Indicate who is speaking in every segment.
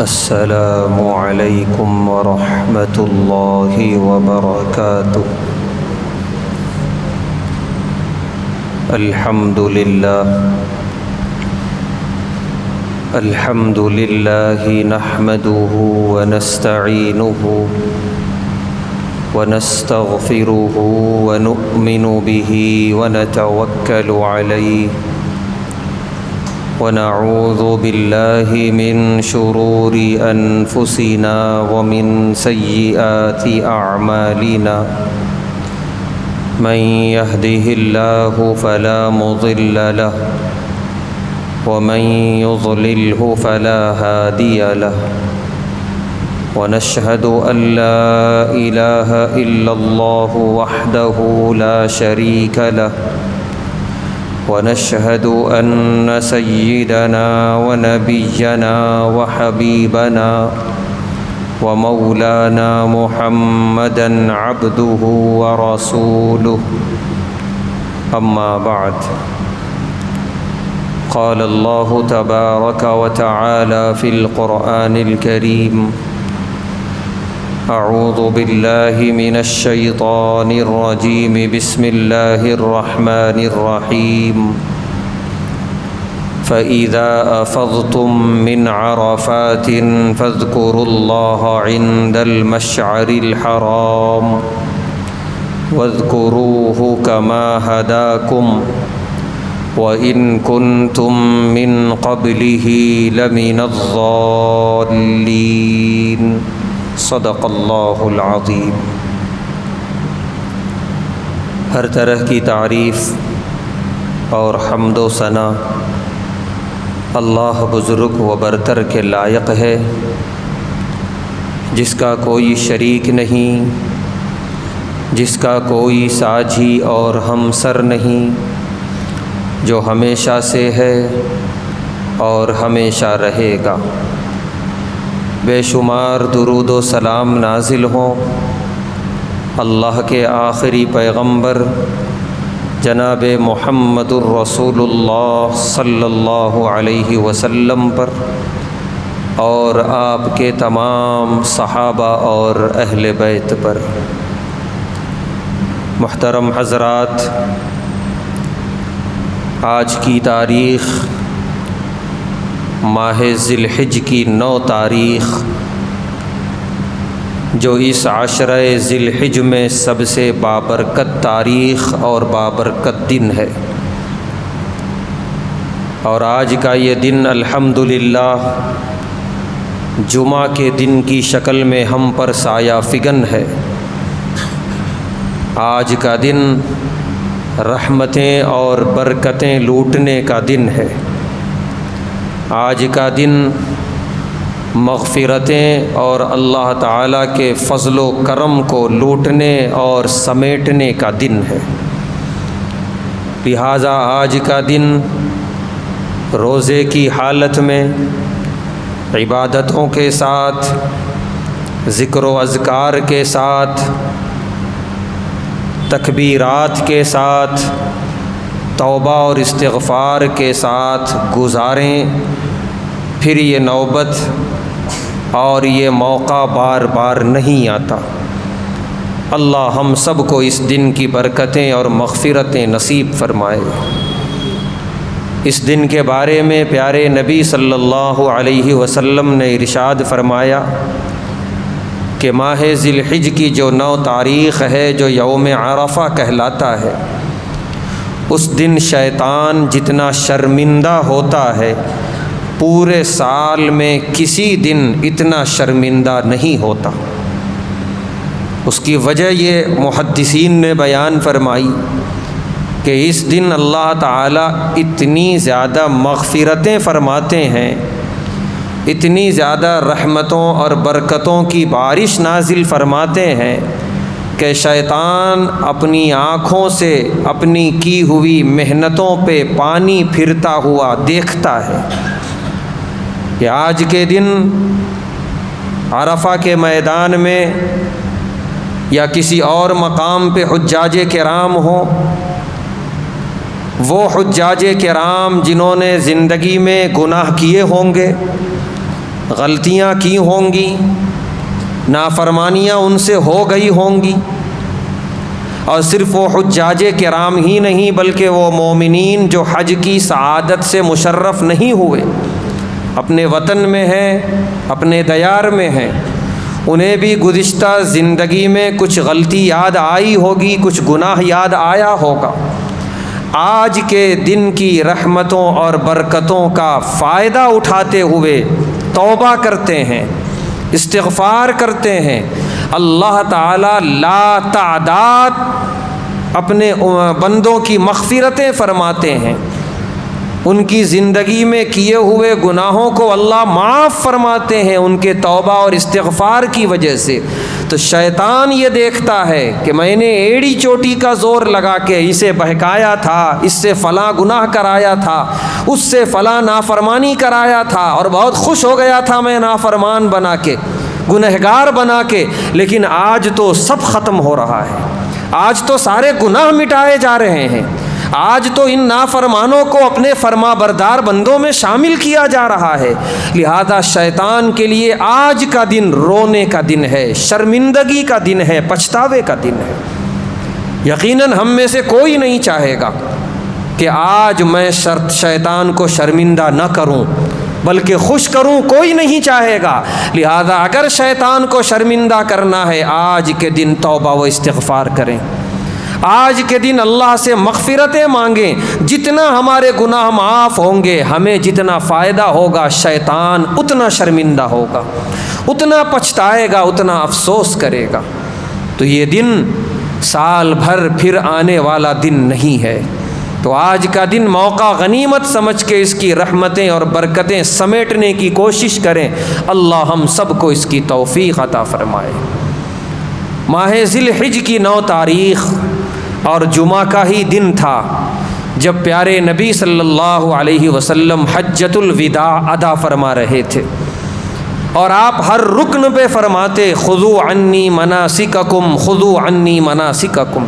Speaker 1: السلام علیکم ورحمۃ اللہ وبرکاتہ۔ الحمد للہ نحمده ونستعینه ونستغفره ونؤمن به ونتوکل علیہ ونعوذ باللہ من شرور انفسنا ومن سیئات اعمالنا من يهده الله فلا مضل له ومن يضلله فلا هادي له ونشهد أن لا إله إلا الله وحده لا شريك له ونشهد أن سيدنا ونبينا وحبيبنا ومولانا محمدا عبده ورسوله أما بعد قال الله تبارك وتعالى في القرآن الكريم أعوذ بالله من الشيطان الرجيم بسم الله الرحمن الرحيم فإذا أفضتم من عرفات فاذكروا الله عند المشعر الحرام واذكروه كما هداكم وإن كنتم من قبله لمن الضالين صدق اللہ العظیم۔ ہر طرح کی تعریف اور حمد و ثنا اللہ بزرگ و برتر کے لائق ہے، جس کا کوئی شریک نہیں، جس کا کوئی ساجھی اور ہمسر نہیں، جو ہمیشہ سے ہے اور ہمیشہ رہے گا۔ بے شمار درود و سلام نازل ہوں اللہ کے آخری پیغمبر جناب محمد الرسول اللہ صلی اللہ علیہ وسلم پر اور آپ کے تمام صحابہ اور اہل بیت پر۔ محترم حضرات، آج کی تاریخ ماہ ذی الحج کی 9 تاریخ، جو اس عشرہ ذی الحج میں سب سے بابرکت تاریخ اور بابرکت دن ہے، اور آج کا یہ دن الحمدللہ جمعہ کے دن کی شکل میں ہم پر سایہ فگن ہے۔ آج کا دن رحمتیں اور برکتیں لوٹنے کا دن ہے۔ آج کا دن مغفرتیں اور اللہ تعالیٰ کے فضل و کرم کو لوٹنے اور سمیٹنے کا دن ہے۔ لہٰذا آج کا دن روزے کی حالت میں عبادتوں کے ساتھ، ذکر و اذکار کے ساتھ، تکبیرات کے ساتھ، توبہ اور استغفار کے ساتھ گزاریں۔ پھر یہ نوبت اور یہ موقع بار بار نہیں آتا۔ اللہ ہم سب کو اس دن کی برکتیں اور مغفرتیں نصیب فرمائے۔ اس دن کے بارے میں پیارے نبی صلی اللہ علیہ وسلم نے ارشاد فرمایا کہ ماہ ذی الحج کی جو 9 تاریخ ہے، جو یوم عرفہ کہلاتا ہے، اس دن شیطان جتنا شرمندہ ہوتا ہے، پورے سال میں کسی دن اتنا شرمندہ نہیں ہوتا۔ اس کی وجہ یہ محدثین نے بیان فرمائی کہ اس دن اللہ تعالیٰ اتنی زیادہ مغفرتیں فرماتے ہیں، اتنی زیادہ رحمتوں اور برکتوں کی بارش نازل فرماتے ہیں کہ شیطان اپنی آنکھوں سے اپنی کی ہوئی محنتوں پہ پانی پھرتا ہوا دیکھتا ہے کہ آج کے دن عرفہ کے میدان میں یا کسی اور مقام پہ حجاج کرام ہوں، وہ حجاج کرام جنہوں نے زندگی میں گناہ کیے ہوں گے، غلطیاں کی ہوں گی، نافرمانیاں ان سے ہو گئی ہوں گی، اور صرف وہ حجاج کرام ہی نہیں بلکہ وہ مومنین جو حج کی سعادت سے مشرف نہیں ہوئے، اپنے وطن میں ہیں، اپنے دیار میں ہیں، انہیں بھی گزشتہ زندگی میں کچھ غلطی یاد آئی ہوگی، کچھ گناہ یاد آیا ہوگا۔ آج کے دن کی رحمتوں اور برکتوں کا فائدہ اٹھاتے ہوئے توبہ کرتے ہیں، استغفار کرتے ہیں، اللہ تعالی لا تعداد اپنے بندوں کی مغفرتیں فرماتے ہیں، ان کی زندگی میں کیے ہوئے گناہوں کو اللہ معاف فرماتے ہیں ان کے توبہ اور استغفار کی وجہ سے۔ تو شیطان یہ دیکھتا ہے کہ میں نے ایڑی چوٹی کا زور لگا کے اسے بہکایا تھا، اس سے فلاں گناہ کرایا تھا، اس سے فلاں نافرمانی کرایا تھا، اور بہت خوش ہو گیا تھا میں نافرمان بنا کے، گنہگار بنا کے، لیکن آج تو سب ختم ہو رہا ہے، آج تو سارے گناہ مٹائے جا رہے ہیں، آج تو ان نافرمانوں کو اپنے فرما بردار بندوں میں شامل کیا جا رہا ہے۔ لہذا شیطان کے لیے آج کا دن رونے کا دن ہے، شرمندگی کا دن ہے، پچھتاوے کا دن ہے۔ یقیناً ہم میں سے کوئی نہیں چاہے گا کہ آج میں شیطان کو شرمندہ نہ کروں بلکہ خوش کروں، کوئی نہیں چاہے گا۔ لہذا اگر شیطان کو شرمندہ کرنا ہے آج کے دن توبہ و استغفار کریں، آج کے دن اللہ سے مغفرتیں مانگیں، جتنا ہمارے گناہ معاف ہوں گے ہمیں جتنا فائدہ ہوگا، شیطان اتنا شرمندہ ہوگا، اتنا پچھتائے گا، اتنا افسوس کرے گا۔ تو یہ دن سال بھر پھر آنے والا دن نہیں ہے، تو آج کا دن موقع غنیمت سمجھ کے اس کی رحمتیں اور برکتیں سمیٹنے کی کوشش کریں۔ اللہ ہم سب کو اس کی توفیق عطا فرمائے۔ ماہ ذی الحجہ کی 9 تاریخ اور جمعہ کا ہی دن تھا جب پیارے نبی صلی اللہ علیہ وسلم حجۃ الوداع ادا فرما رہے تھے، اور آپ ہر رکن پہ فرماتے خذوا عنی مناسککم، خذوا عنی مناسککم،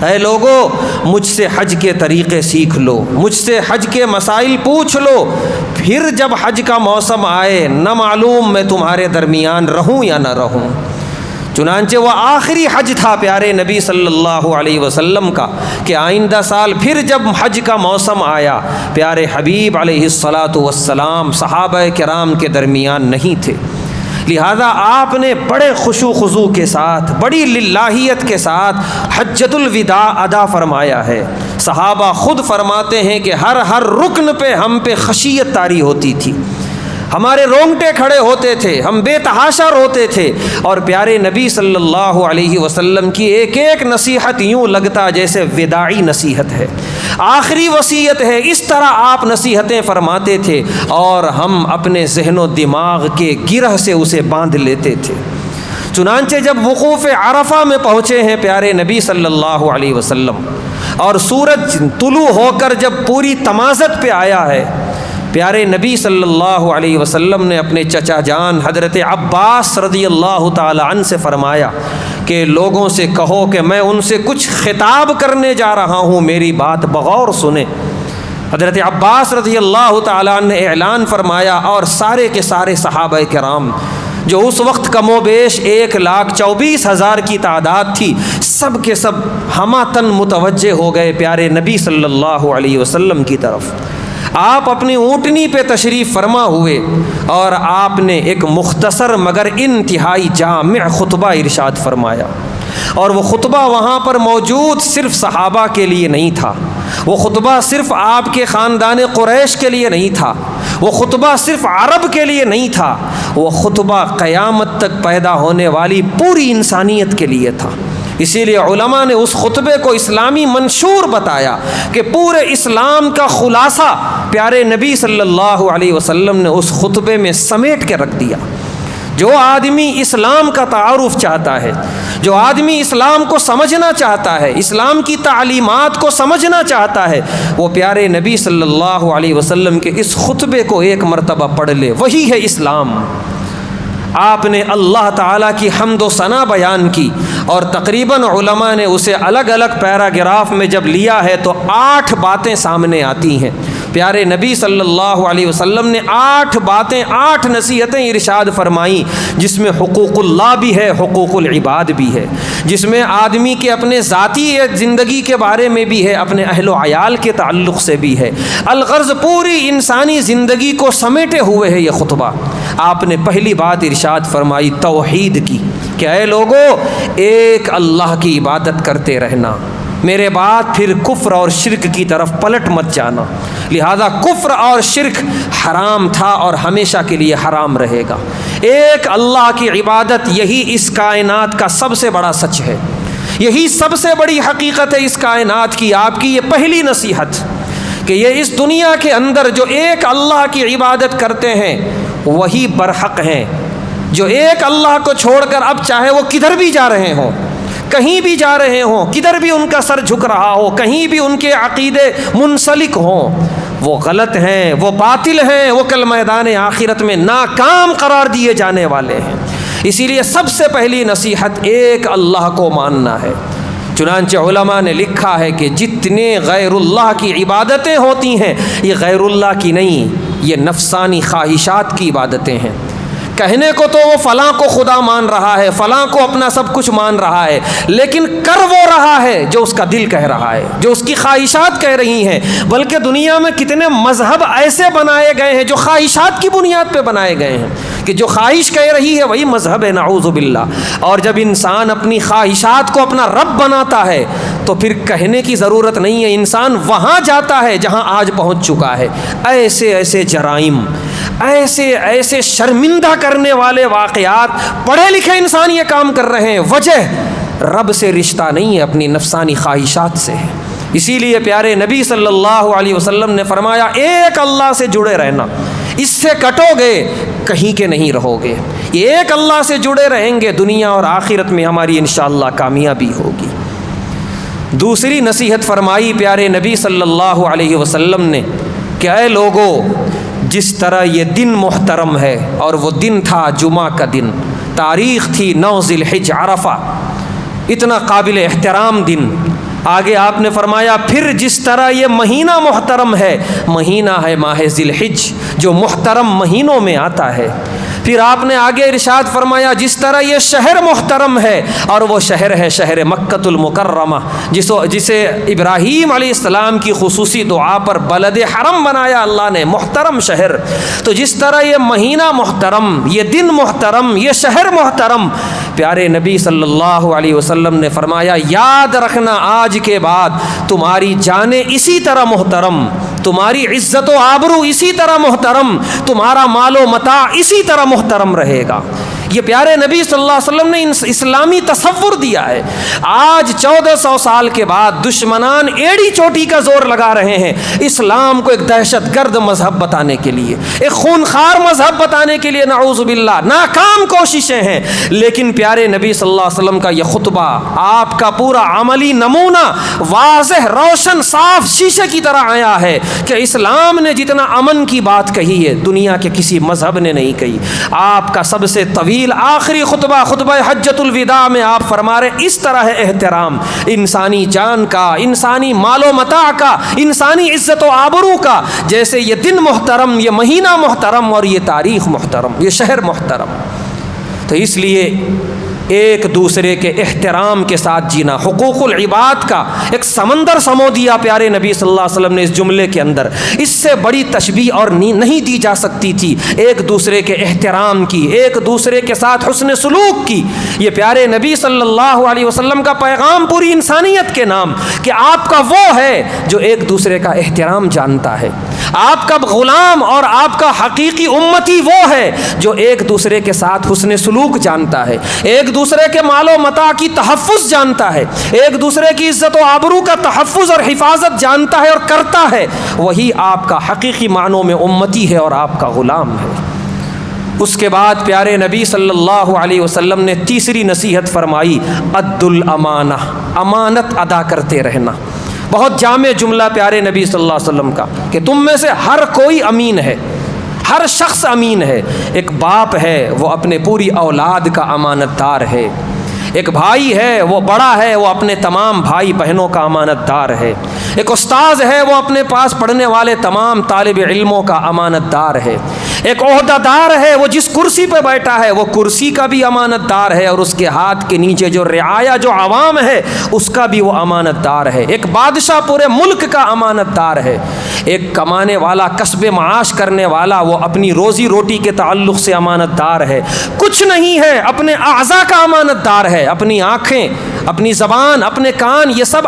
Speaker 1: اے لوگو مجھ سے حج کے طریقے سیکھ لو، مجھ سے حج کے مسائل پوچھ لو، پھر جب حج کا موسم آئے نہ معلوم میں تمہارے درمیان رہوں یا نہ رہوں۔ چنانچہ وہ آخری حج تھا پیارے نبی صلی اللہ علیہ وسلم کا کہ آئندہ سال پھر جب حج کا موسم آیا پیارے حبیب علیہ الصلاۃ والسلام صحابہ کرام کے درمیان نہیں تھے، لہذا آپ نے بڑے خشوع خضوع کے ساتھ، بڑی للہیت کے ساتھ حجۃ الوداع ادا فرمایا ہے۔ صحابہ خود فرماتے ہیں کہ ہر رکن پہ ہم پہ خشیت طاری ہوتی تھی، ہمارے رونگٹے کھڑے ہوتے تھے، ہم بے تحاشا روتے تھے، اور پیارے نبی صلی اللہ علیہ وسلم کی ایک ایک نصیحت یوں لگتا جیسے وداعی نصیحت ہے، آخری وصیت ہے، اس طرح آپ نصیحتیں فرماتے تھے، اور ہم اپنے ذہن و دماغ کے گرہ سے اسے باندھ لیتے تھے۔ چنانچہ جب وقوف عرفہ میں پہنچے ہیں پیارے نبی صلی اللہ علیہ وسلم، اور سورج طلوع ہو کر جب پوری تمازت پہ آیا ہے، پیارے نبی صلی اللہ علیہ وسلم نے اپنے چچا جان حضرت عباس رضی اللہ تعالی عنہ سے فرمایا کہ لوگوں سے کہو کہ میں ان سے کچھ خطاب کرنے جا رہا ہوں، میری بات بغور سنیں۔ حضرت عباس رضی اللہ تعالی عنہ نے اعلان فرمایا، اور سارے کے سارے صحابہ کرام جو اس وقت کم و بیش 1,24,000 کی تعداد تھی، سب کے سب ہماتن متوجہ ہو گئے پیارے نبی صلی اللہ علیہ وسلم کی طرف۔ آپ اپنی اونٹنی پہ تشریف فرما ہوئے، اور آپ نے ایک مختصر مگر انتہائی جامع خطبہ ارشاد فرمایا، اور وہ خطبہ وہاں پر موجود صرف صحابہ کے لیے نہیں تھا، وہ خطبہ صرف آپ کے خاندان قریش کے لیے نہیں تھا، وہ خطبہ صرف عرب کے لیے نہیں تھا، وہ خطبہ قیامت تک پیدا ہونے والی پوری انسانیت کے لیے تھا۔ اسی لیے علماء نے اس خطبے کو اسلامی منشور بتایا کہ پورے اسلام کا خلاصہ پیارے نبی صلی اللہ علیہ وسلم نے اس خطبے میں سمیٹ کے رکھ دیا۔ جو آدمی اسلام کا تعارف چاہتا ہے، جو آدمی اسلام کو سمجھنا چاہتا ہے، اسلام کی تعلیمات کو سمجھنا چاہتا ہے، وہ پیارے نبی صلی اللہ علیہ وسلم کے اس خطبے کو ایک مرتبہ پڑھ لے، وہی ہے اسلام۔ آپ نے اللہ تعالیٰ کی حمد و ثنا بیان کی، اور تقریباً علماء نے اسے الگ الگ پیراگراف میں جب لیا ہے تو 8 باتیں سامنے آتی ہیں۔ پیارے نبی صلی اللہ علیہ وسلم نے 8 باتیں 8 نصیحتیں ارشاد فرمائیں، جس میں حقوق اللہ بھی ہے، حقوق العباد بھی ہے، جس میں آدمی کے اپنے ذاتی زندگی کے بارے میں بھی ہے، اپنے اہل و عیال کے تعلق سے بھی ہے، الغرض پوری انسانی زندگی کو سمیٹے ہوئے ہے یہ خطبہ۔ آپ نے پہلی بات ارشاد فرمائی توحید کی کہ اے لوگو ایک اللہ کی عبادت کرتے رہنا، میرے بعد پھر کفر اور شرک کی طرف پلٹ مت جانا۔ لہذا کفر اور شرک حرام تھا اور ہمیشہ کے لیے حرام رہے گا۔ ایک اللہ کی عبادت، یہی اس کائنات کا سب سے بڑا سچ ہے، یہی سب سے بڑی حقیقت ہے اس کائنات کی۔ آپ کی یہ پہلی نصیحت کہ یہ اس دنیا کے اندر جو ایک اللہ کی عبادت کرتے ہیں وہی برحق ہیں، جو ایک اللہ کو چھوڑ کر اب چاہے وہ کدھر بھی جا رہے ہوں، کہیں بھی جا رہے ہوں، کدھر بھی ان کا سر جھک رہا ہو، کہیں بھی ان کے عقیدے منسلک ہوں، وہ غلط ہیں، وہ باطل ہیں، وہ کل میدان آخرت میں ناکام قرار دیے جانے والے ہیں۔ اسی لیے سب سے پہلی نصیحت ایک اللہ کو ماننا ہے۔ چنانچہ علماء نے لکھا ہے کہ جتنے غیر اللہ کی عبادتیں ہوتی ہیں یہ غیر اللہ کی نہیں، یہ نفسانی خواہشات کی عبادتیں ہیں۔ کہنے کو تو وہ فلاں کو خدا مان رہا ہے، فلاں کو اپنا سب کچھ مان رہا ہے، لیکن کر وہ رہا ہے جو اس کا دل کہہ رہا ہے، جو اس کی خواہشات کہہ رہی ہیں۔ بلکہ دنیا میں کتنے مذہب ایسے بنائے گئے ہیں جو خواہشات کی بنیاد پہ بنائے گئے ہیں کہ جو خواہش کہہ رہی ہے وہی مذہب ہے، نعوذ باللہ۔ اور جب انسان اپنی خواہشات کو اپنا رب بناتا ہے تو پھر کہنے کی ضرورت نہیں ہے، انسان وہاں جاتا ہے جہاں آج پہنچ چکا ہے۔ ایسے ایسے جرائم، ایسے شرمندہ کرنے والے واقعات پڑھے لکھے انسان یہ کام کر رہے ہیں، وجہ رب سے رشتہ نہیں ہے، اپنی نفسانی خواہشات سے ہے۔ اسی لیے پیارے نبی صلی اللہ علیہ وسلم نے فرمایا ایک اللہ سے جڑے رہنا، اس سے کٹو گے کہیں کے نہیں رہو گے۔ ایک اللہ سے جڑے رہیں گے، دنیا اور آخرت میں ہماری انشاءاللہ کامیابی ہوگی۔ دوسری نصیحت فرمائی پیارے نبی صلی اللہ علیہ وسلم نے کہ اے لوگو، جس طرح یہ دن محترم ہے، اور وہ دن تھا جمعہ کا دن، تاریخ تھی 9 ذی الحج عرفہ، اتنا قابل احترام دن۔ آگے آپ نے فرمایا پھر جس طرح یہ مہینہ محترم ہے، مہینہ ہے ماہ ذی الحج جو محترم مہینوں میں آتا ہے۔ پھر آپ نے آگے ارشاد فرمایا جس طرح یہ شہر محترم ہے، اور وہ شہر ہے شہر مکۃ المکرمہ، جسے ابراہیم علیہ السلام کی خصوصی دعا پر بلد حرم بنایا اللہ نے، محترم شہر۔ تو جس طرح یہ مہینہ محترم، یہ دن محترم، یہ شہر محترم، پیارے نبی صلی اللہ علیہ وسلم نے فرمایا یاد رکھنا آج کے بعد تمہاری جانیں اسی طرح محترم، تمہاری عزت و آبرو اسی طرح محترم، تمہارا مال و متاع اسی طرح محترم رہے گا۔ یہ پیارے نبی صلی اللہ علیہ وسلم نے اسلامی تصور دیا ہے۔ آج 1400 سال کے بعد دشمنان ایڑی چوٹی کا زور لگا رہے ہیں اسلام کو ایک دہشت گرد مذہب بتانے کے لیے، ایک خونخوار مذہب بتانے کے لیے، نعوذ باللہ ناکام کوششیں ہیں۔ لیکن پیارے نبی صلی اللہ علیہ وسلم کا یہ خطبہ، آپ کا پورا عملی نمونہ واضح، روشن، صاف شیشے کی طرح آیا ہے کہ اسلام نے جتنا امن کی بات کہی ہے دنیا کے کسی مذہب نے نہیں کہی۔ آپ کا سب سے طویل آخری خطبہ، خطبہ حجۃ الوداع میں آپ فرما رہے اس طرح ہے احترام انسانی جان کا، انسانی مال و متاع کا، انسانی عزت و آبرو کا، جیسے یہ دن محترم، یہ مہینہ محترم، اور یہ تاریخ محترم، یہ شہر محترم۔ تو اس لیے ایک دوسرے کے احترام کے ساتھ جینا، حقوق العباد کا ایک سمندر سمو دیا پیارے نبی صلی اللہ علیہ وسلم نے اس جملے کے اندر۔ اس سے بڑی تشبیہ اور نہیں دی جا سکتی تھی ایک دوسرے کے احترام کی، ایک دوسرے کے ساتھ حسن سلوک کی۔ یہ پیارے نبی صلی اللہ علیہ وسلم کا پیغام پوری انسانیت کے نام کہ آپ کا وہ ہے جو ایک دوسرے کا احترام جانتا ہے، آپ کا غلام اور آپ کا حقیقی امتی وہ ہے جو ایک دوسرے کے ساتھ حسن سلوک جانتا ہے، ایک دوسرے کے مال و متاع کی تحفظ جانتا ہے، ایک دوسرے کی عزت و آبرو کا تحفظ اور حفاظت جانتا ہے اور کرتا ہے، وہی آپ کا حقیقی معنوں میں امتی ہے اور آپ کا غلام ہے۔ اس کے بعد پیارے نبی صلی اللہ علیہ وسلم نے تیسری نصیحت فرمائی اد الامانہ، امانت ادا کرتے رہنا۔ بہت جامع جملہ پیارے نبی صلی اللہ علیہ وسلم کا کہ تم میں سے ہر کوئی امین ہے، ہر شخص امین ہے۔ ایک باپ ہے وہ اپنے پوری اولاد کا امانت دار ہے، ایک بھائی ہے وہ بڑا ہے، وہ اپنے تمام بھائی بہنوں کا امانت دار ہے۔ ایک استاذ ہے، وہ اپنے پاس پڑھنے والے تمام طالب علموں کا امانت دار ہے۔ ایک عہدہ دار ہے، وہ جس کرسی پہ بیٹھا ہے وہ کرسی کا بھی امانت دار ہے، اور اس کے ہاتھ کے نیچے جو رعایا جو عوام ہے اس کا بھی وہ امانت دار ہے۔ ایک بادشاہ پورے ملک کا امانت دار ہے۔ ایک کمانے والا، کسب معاش کرنے والا، وہ اپنی روزی روٹی کے تعلق سے امانت دار ہے۔ کچھ نہیں ہے، اپنے اعضاء کا امانت دار ہے، اپنی آنکھیں، اپنی زبان، اپنے کان، یہ سب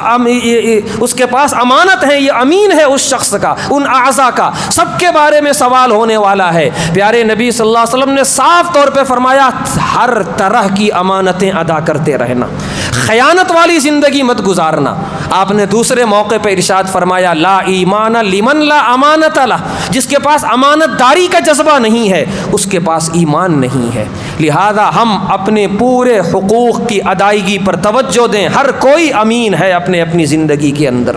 Speaker 1: اس کے پاس امانت ہے، یہ امین ہے اس شخص کا، ان اعضاء کا، سب کے بارے میں سوال ہونے والا ہے۔ پیارے نبی صلی اللہ علیہ وسلم نے صاف طور پہ فرمایا ہر طرح کی امانتیں ادا کرتے رہنا، خیانت والی زندگی مت گزارنا۔ آپ نے دوسرے موقع پہ ارشاد فرمایا لا ایمان لمن لا امانت لہ، جس کے پاس امانت داری کا جذبہ نہیں ہے اس کے پاس ایمان نہیں ہے۔ لہذا ہم اپنے پورے حقوق کی ادائیگی پر توجہ دیں، ہر کوئی امین ہے اپنے اپنی زندگی کے اندر۔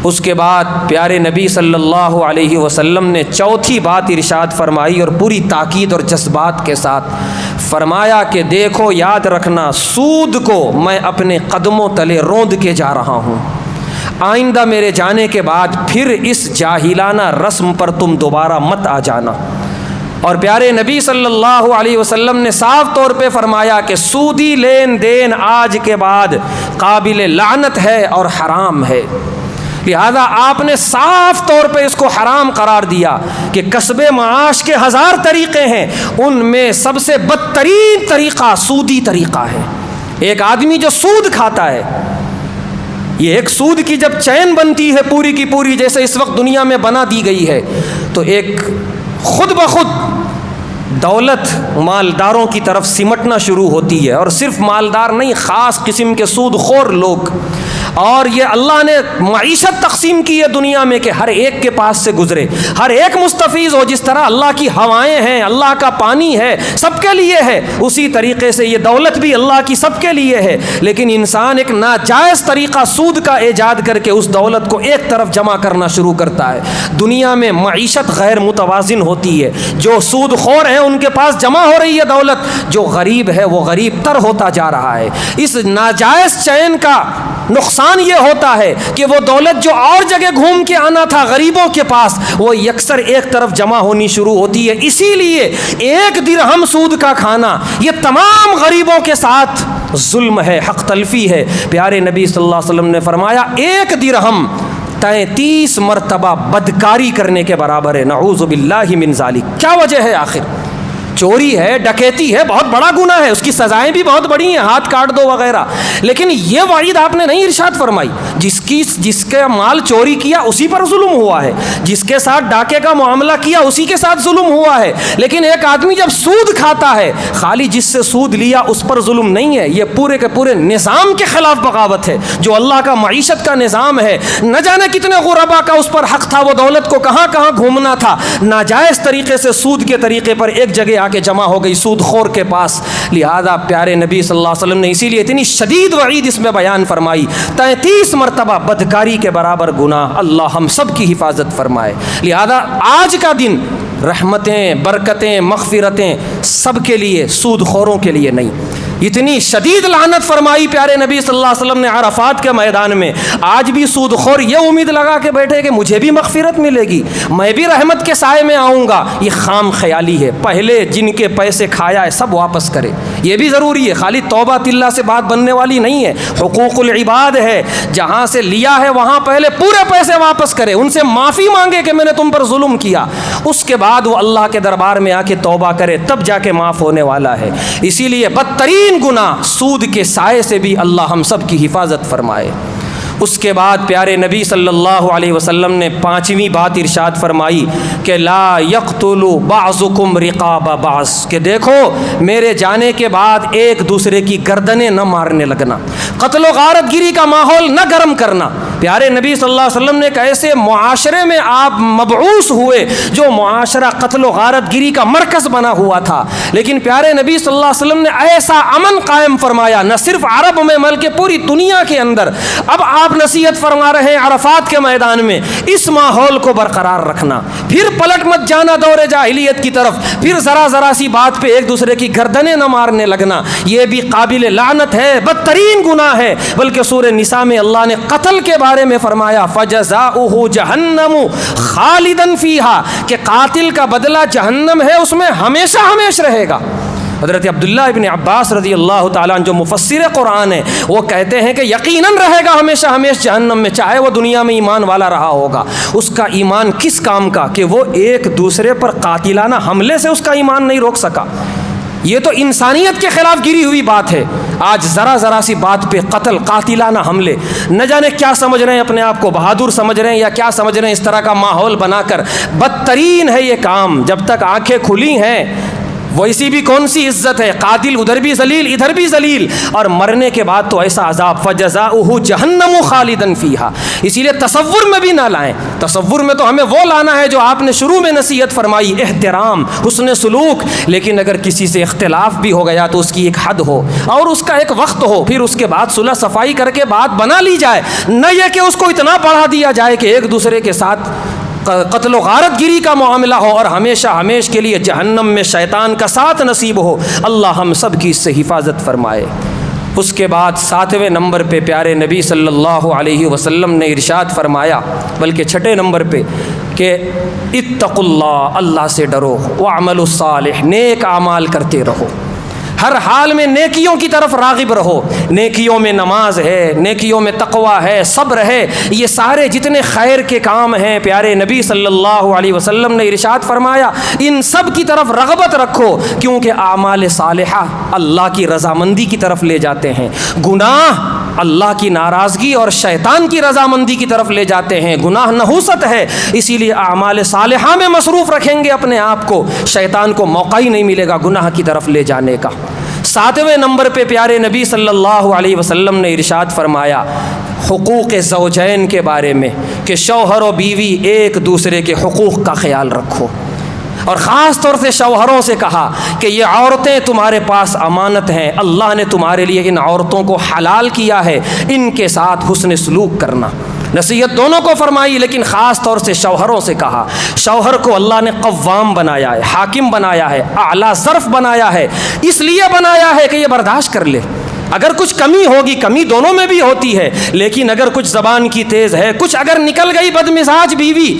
Speaker 1: اس کے بعد پیارے نبی صلی اللہ علیہ وسلم نے چوتھی بات ارشاد فرمائی، اور پوری تاکید اور جذبات کے ساتھ فرمایا کہ دیکھو یاد رکھنا، سود کو میں اپنے قدموں تلے روند کے جا رہا ہوں، آئندہ میرے جانے کے بعد پھر اس جاہلانہ رسم پر تم دوبارہ مت آ جانا۔ اور پیارے نبی صلی اللہ علیہ وسلم نے صاف طور پہ فرمایا کہ سودی لین دین آج کے بعد قابل لعنت ہے اور حرام ہے۔ لہذا آپ نے صاف طور پہ اس کو حرام قرار دیا کہ کسب معاش کے 1000 طریقے ہیں، ان میں سب سے بدترین طریقہ سودی طریقہ ہے۔ ایک آدمی جو سود کھاتا ہے، یہ ایک سود کی جب چین بنتی ہے پوری کی پوری، جیسے اس وقت دنیا میں بنا دی گئی ہے، تو ایک خود بخود دولت مالداروں کی طرف سمٹنا شروع ہوتی ہے، اور صرف مالدار نہیں، خاص قسم کے سود خور لوگ۔ اور یہ اللہ نے معیشت تقسیم کی ہے دنیا میں کہ ہر ایک کے پاس سے گزرے، ہر ایک مستفیض ہو۔ جس طرح اللہ کی ہوائیں ہیں، اللہ کا پانی ہے، سب کے لیے ہے، اسی طریقے سے یہ دولت بھی اللہ کی سب کے لیے ہے۔ لیکن انسان ایک ناجائز طریقہ سود کا ایجاد کر کے اس دولت کو ایک طرف جمع کرنا شروع کرتا ہے۔ دنیا میں معیشت غیر متوازن ہوتی ہے، جو سود خور ہیں ان کے پاس جمع ہو رہی ہے دولت، جو غریب ہے وہ غریب تر ہوتا جا رہا ہے۔ اس ناجائز چین کا نقصان یہ ہوتا ہے کہ وہ دولت جو اور جگہ گھوم کے آنا تھا غریبوں کے پاس، وہ یکسر ایک طرف جمع ہونی شروع ہوتی ہے۔ اسی لیے 1 درہم سود کا کھانا یہ تمام غریبوں کے ساتھ ظلم ہے، حق تلفی ہے۔ پیارے نبی صلی اللہ علیہ وسلم نے فرمایا 1 درہم 33 مرتبہ بدکاری کرنے کے برابر ہے۔ نعوذ باللہ من ذالک۔ کیا وجہ ہے آخر؟ چوری ہے، ڈکیتی ہے، بہت بڑا گناہ ہے، اس کی سزائیں بھی بہت بڑی ہیں، ہاتھ کاٹ دو وغیرہ، لیکن یہ وعید آپ نے نہیں ارشاد فرمائی۔ جس کا مال چوری کیا اسی پر ظلم ہوا ہے، جس کے ساتھ ڈاکے کا معاملہ کیا اسی کے ساتھ ظلم ہوا ہے۔ لیکن ایک آدمی جب سود کھاتا ہے، خالی جس سے سود لیا اس پر ظلم نہیں ہے، یہ پورے کے پورے نظام کے خلاف بغاوت ہے، جو اللہ کا معیشت کا نظام ہے۔ نہ جانے کتنے غربا کا اس پر حق تھا، وہ دولت کو کہاں کہاں گھومنا تھا، ناجائز طریقے سے سود کے طریقے پر ایک جگہ کے جمع ہو گئی سود خور کے پاس۔ لہذا پیارے نبی صلی اللہ علیہ وسلم نے اسی لیے اتنی شدید وعید اس میں بیان فرمائی، 33 مرتبہ بدکاری کے برابر گناہ۔ اللہ ہم سب کی حفاظت فرمائے۔ لہذا آج کا دن رحمتیں، برکتیں، مغفرتیں سب کے لیے، سود خوروں کے لیے نہیں۔ اتنی شدید لعنت فرمائی پیارے نبی صلی اللہ علیہ وسلم نے عرفات کے میدان میں۔ آج بھی سود خور یہ امید لگا کے بیٹھے کہ مجھے بھی مغفرت ملے گی، میں بھی رحمت کے سائے میں آؤں گا، یہ خام خیالی ہے۔ پہلے جن کے پیسے کھایا ہے سب واپس کرے، یہ بھی ضروری ہے، خالی توبہ اللہ سے بات بننے والی نہیں ہے، حقوق العباد ہے، جہاں سے لیا ہے وہاں پہلے پورے پیسے واپس کرے، ان سے معافی مانگے کہ میں نے تم پر ظلم کیا، اس کے بعد وہ اللہ کے دربار میں آ کے توبہ کرے، تب جا کے معاف ہونے والا ہے۔ اسی لیے بدترین گناہ سود کے سائے سے بھی اللہ ہم سب کی حفاظت فرمائے۔ اس کے بعد پیارے نبی صلی اللہ علیہ وسلم نے 5ویں بات ارشاد فرمائی کہ لا یقتل بعضکم رقاب بعض، کہ دیکھو میرے جانے کے بعد ایک دوسرے کی گردنیں نہ مارنے لگنا، قتل و غارت گیری کا ماحول نہ گرم کرنا۔ پیارے نبی صلی اللہ علیہ وسلم نے ایک ایسے معاشرے میں آپ مبعوث ہوئے جو معاشرہ قتل و غارت گری کا مرکز بنا ہوا تھا، لیکن پیارے نبی صلی اللہ علیہ وسلم نے ایسا امن قائم فرمایا، نہ صرف عرب میں بلکہ پوری دنیا کے اندر۔ اب آپ نصیحت فرما رہے ہیں عرفات کے میدان میں اس ماحول کو برقرار رکھنا، پھر پلٹ مت جانا دور جاہلیت کی طرف، پھر ذرا سی بات پہ ایک دوسرے کی گردنیں نہ مارنے لگنا، یہ بھی قابل لعنت ہے، بدترین گناہ ہے۔ بلکہ سورہ نساء میں اللہ نے قتل کے بارے میں فرمایا فَجَزَاؤُهُ جَهَنَّمُ خَالِدًا فِيهَا، کہ قاتل کا بدلہ جہنم ہے، اس میں ہمیشہ ہمیش رہے گا۔ حضرت عبداللہ ابن عباس رضی اللہ تعالیٰ عنہ جو مفسر قرآن ہیں وہ کہتے ہیں کہ یقیناً رہے گا ہمیشہ ہمیش جہنم میں، چاہے وہ دنیا میں ایمان والا رہا ہوگا۔ اس کا ایمان کس کام کا کہ وہ ایک دوسرے پر قاتلانہ حملے سے اس کا ایمان نہیں روک سکا۔ یہ تو انسانیت کے خلاف گری ہوئی بات ہے۔ آج ذرا سی بات پہ قتل، قاتلانہ حملے، نہ جانے کیا سمجھ رہے ہیں، اپنے آپ کو بہادر سمجھ رہے ہیں یا کیا سمجھ رہے ہیں، اس طرح کا ماحول بنا کر بدترین ہے یہ کام۔ جب تک آنکھیں کھلی ہیں ویسی بھی کون سی عزت ہے، قاتل ادھر بھی ذلیل ادھر بھی ذلیل، اور مرنے کے بعد تو ایسا عذاب فجزاؤہ جہنم خالدن فیہا۔ اسی لیے تصور میں بھی نہ لائیں، تصور میں تو ہمیں وہ لانا ہے جو آپ نے شروع میں نصیحت فرمائی، احترام، حسن سلوک، لیکن اگر کسی سے اختلاف بھی ہو گیا تو اس کی ایک حد ہو اور اس کا ایک وقت ہو، پھر اس کے بعد صلح صفائی کر کے بات بنا لی جائے، نہ یہ کہ اس کو اتنا بڑھا دیا جائے کہ ایک دوسرے کے ساتھ قتل و غارت گری کا معاملہ ہو اور ہمیشہ ہمیش کے لیے جہنم میں شیطان کا ساتھ نصیب ہو۔ اللہ ہم سب کی اس سے حفاظت فرمائے۔ اس کے بعد 7ویں نمبر پہ پیارے نبی صلی اللہ علیہ وسلم نے ارشاد فرمایا، بلکہ 6 نمبر پہ، کہ اتقوا اللہ، اللہ سے ڈرو، واعملوا الصالح، نیک اعمال کرتے رہو، ہر حال میں نیکیوں کی طرف راغب رہو۔ نیکیوں میں نماز ہے، نیکیوں میں تقوی ہے، صبر ہے، یہ سارے جتنے خیر کے کام ہیں پیارے نبی صلی اللہ علیہ وسلم نے ارشاد فرمایا ان سب کی طرف رغبت رکھو، کیونکہ اعمال صالحہ اللہ کی رضامندی کی طرف لے جاتے ہیں، گناہ اللہ کی ناراضگی اور شیطان کی رضامندی کی طرف لے جاتے ہیں، گناہ نحوست ہے۔ اسی لیے اعمال صالحہ میں مصروف رکھیں گے اپنے آپ کو، شیطان کو موقع ہی نہیں ملے گا گناہ کی طرف لے جانے کا۔ 7ویں نمبر پہ پیارے نبی صلی اللہ علیہ وسلم نے ارشاد فرمایا حقوق زوجین کے بارے میں، کہ شوہر و بیوی ایک دوسرے کے حقوق کا خیال رکھو، اور خاص طور سے شوہروں سے کہا کہ یہ عورتیں تمہارے پاس امانت ہیں، اللہ نے تمہارے لیے ان عورتوں کو حلال کیا ہے، ان کے ساتھ حسن سلوک کرنا۔ نصیحت دونوں کو فرمائی، لیکن خاص طور سے شوہروں سے کہا۔ شوہر کو اللہ نے قوام بنایا ہے، حاکم بنایا ہے، اعلیٰ ظرف بنایا ہے، اس لیے بنایا ہے کہ یہ برداشت کر لے۔ اگر کچھ کمی ہوگی، کمی دونوں میں بھی ہوتی ہے، لیکن اگر کچھ زبان کی تیز ہے، کچھ اگر نکل گئی بدمزاج بیوی،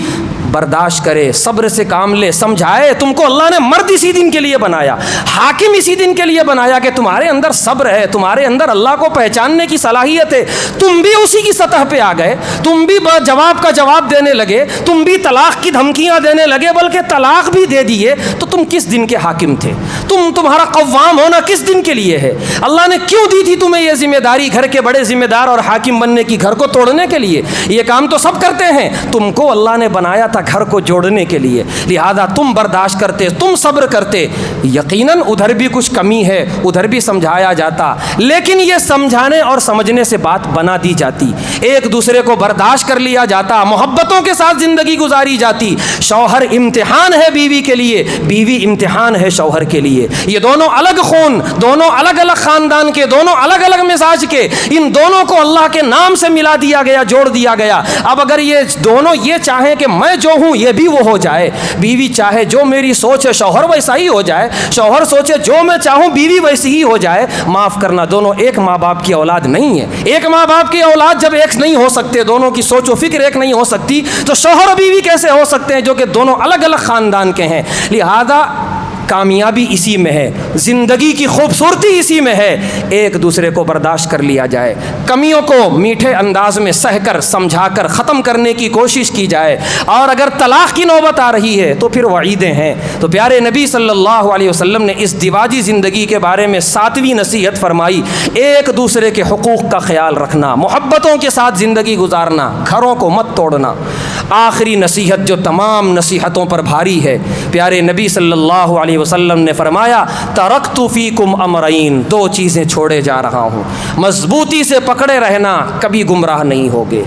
Speaker 1: برداشت کرے، صبر سے کام لے، سمجھائے۔ تم کو اللہ نے مرد اسی دن کے لیے بنایا، حاکم اسی دن کے لیے بنایا کہ تمہارے اندر صبر ہے، تمہارے اندر اللہ کو پہچاننے کی صلاحیت ہے۔ تم بھی اسی کی سطح پہ آ گئے، تم بھی جواب کا جواب دینے لگے، تم بھی طلاق کی دھمکیاں دینے لگے، بلکہ طلاق بھی دے دیے، تو تم کس دن کے حاکم تھے؟ تمہارا قوام ہونا کس دن کے لیے ہے؟ اللہ نے کیوں دی تھی تمہیں یہ ذمہ داری، گھر کے بڑے ذمہ دار اور حاکم بننے کی، گھر کو توڑنے کے لیے؟ یہ کام تو سب کرتے ہیں، تم کو اللہ نے بنایا تھا گھر کو جوڑنے کے لیے، لہذا تم برداشت کرتے، تم صبر کرتے۔ یقیناً ادھر بھی کچھ کمی ہے، ادھر بھی سمجھایا جاتا، لیکن یہ سمجھانے اور سمجھنے سے بات بنا دی جاتی، ایک دوسرے کو برداشت کر لیا جاتا، محبتوں کے ساتھ زندگی گزاری جاتی۔ شوہر امتحان ہے بیوی کے لیے، بیوی امتحان ہے شوہر کے لیے۔ یہ دونوں الگ خون، دونوں الگ الگ خاندان کے، دونوں الگ الگ مزاج کے، ان دونوں کو اللہ کے نام سے ملا دیا گیا، جوڑ دیا گیا۔ اب اگر یہ دونوں یہ چاہیں کہ میں جو ہوں یہ بھی وہ ہو جائے، بیوی چاہے جو میری سوچ ہے شوہر ویسا ہی ہو جائے، شوہر سوچے جو میں چاہوں بیوی ویسی ہی ہو جائے، معاف کرنا، دونوں ایک ماں باپ کی اولاد نہیں ہے۔ ایک ماں باپ کی اولاد جب ایک نہیں ہو سکتے، دونوں کی سوچ و فکر ایک نہیں ہو سکتی، تو شوہر و بیوی کیسے ہو سکتے ہیں جو کہ دونوں الگ الگ خاندان کے ہیں؟ لہذا کامیابی اسی میں ہے، زندگی کی خوبصورتی اسی میں ہے، ایک دوسرے کو برداشت کر لیا جائے، کمیوں کو میٹھے انداز میں سہ کر سمجھا کر ختم کرنے کی کوشش کی جائے، اور اگر طلاق کی نوبت آ رہی ہے تو پھر وعیدیں ہیں۔ تو پیارے نبی صلی اللہ علیہ وسلم نے اس دیواجی زندگی کے بارے میں 7ویں نصیحت فرمائی، ایک دوسرے کے حقوق کا خیال رکھنا، محبتوں کے ساتھ زندگی گزارنا، گھروں کو مت توڑنا۔ آخری نصیحت جو تمام نصیحتوں پر بھاری ہے، پیارے نبی صلی اللہ علیہ وسلم نے فرمایا ترکت فیکم امرین، 2 چیزیں چھوڑے جا رہا ہوں، مضبوطی سے پکڑے رہنا، کبھی گمراہ نہیں ہوگے۔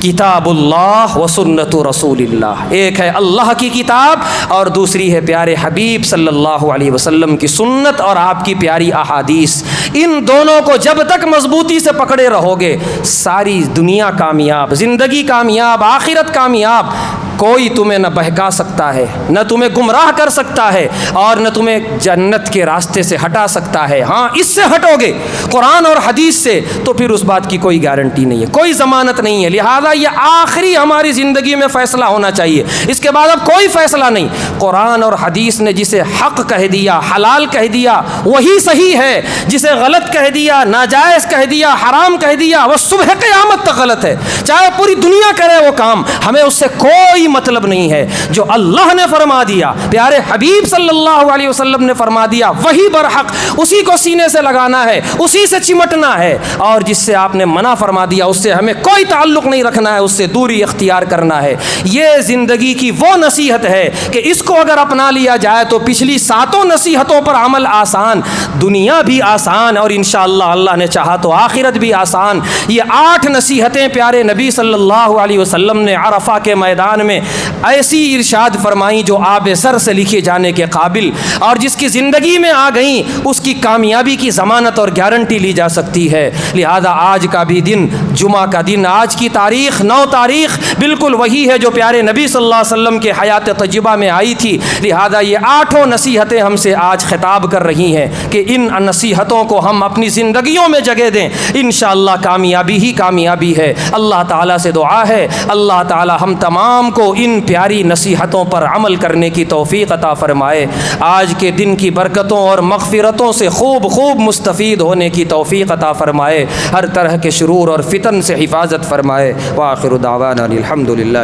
Speaker 2: کتاب اللہ و سنت رسول اللہ، ایک ہے اللہ کی کتاب اور دوسری ہے پیارے حبیب صلی اللہ علیہ وسلم کی سنت اور آپ کی پیاری احادیث۔ ان دونوں کو جب تک مضبوطی سے پکڑے رہو گے ساری دنیا کامیاب، زندگی کامیاب، آخرت کامیاب۔ کوئی تمہیں نہ بہکا سکتا ہے، نہ تمہیں گمراہ کر سکتا ہے اور نہ تمہیں جنت کے راستے سے ہٹا سکتا ہے۔ ہاں اس سے ہٹو گے قرآن اور حدیث سے تو پھر اس بات کی کوئی گارنٹی نہیں ہے، کوئی ضمانت نہیں ہے۔ لہذا یہ آخری ہماری زندگی میں فیصلہ ہونا چاہیے، اس کے بعد اب کوئی فیصلہ نہیں۔ قرآن اور حدیث نے جسے حق کہہ دیا، حلال کہہ دیا، وہی صحیح ہے، جسے غلط کہہ دیا، ناجائز کہہ دیا، حرام کہہ دیا، وہ صبح قیامت تک غلط ہے، چاہے پوری دنیا کرے وہ کام، ہمیں اس سے کوئی مطلب نہیں ہے۔ جو اللہ نے فرما دیا، پیارے حبیب صلی اللہ علیہ وسلم نے فرما دیا، وہی برحق، اسی کو سینے سے لگانا ہے، اسی سے چمٹنا ہے، اور جس سے آپ نے منع فرما دیا اس سے ہمیں کوئی تعلق نہیں رکھنا ہے، اس سے دوری اختیار کرنا ہے۔ یہ زندگی کی وہ نصیحت ہے کہ اس کو اگر اپنا لیا جائے تو پچھلی 7 نصیحتوں پر عمل آسان، دنیا بھی آسان اور انشاءاللہ اللہ نے چاہا تو آخرت بھی آسان۔ یہ 8 نصیحتیں پیارے نبی صلی اللہ علیہ وسلم نے عرفہ کے میدان میں ایسی ارشاد فرمائیں جو آب سر سے لکھے جانے کے قابل، اور جس کی زندگی میں آ گئیں اس کی کامیابی کی ضمانت اور گارنٹی لی جا سکتی ہے۔ لہذا آج کا بھی دن، جمعہ کا دن، آج کی تاریخ 9 تاریخ بالکل وہی ہے جو پیارے نبی صلی اللہ علیہ وسلم کے حیات طیبہ میں آئی تھی۔ لہذا یہ 8 نصیحتیں ہم سے آج خطاب کر رہی ہیں کہ ان نصیحتوں کو ہم اپنی زندگیوں میں جگہ دیں، انشاءاللہ کامیابی ہی کامیابی ہے۔ اللہ تعالیٰ سے دعا ہے اللہ تعالیٰ ہم تمام کو ان پیاری نصیحتوں پر عمل کرنے کی توفیق عطا فرمائے، آج کے دن کی برکتوں اور مغفرتوں سے خوب مستفید ہونے کی توفیق عطا فرمائے، ہر طرح کے شرور اور فتن سے حفاظت فرمائے۔ وآخر دعوانا الحمدللہ۔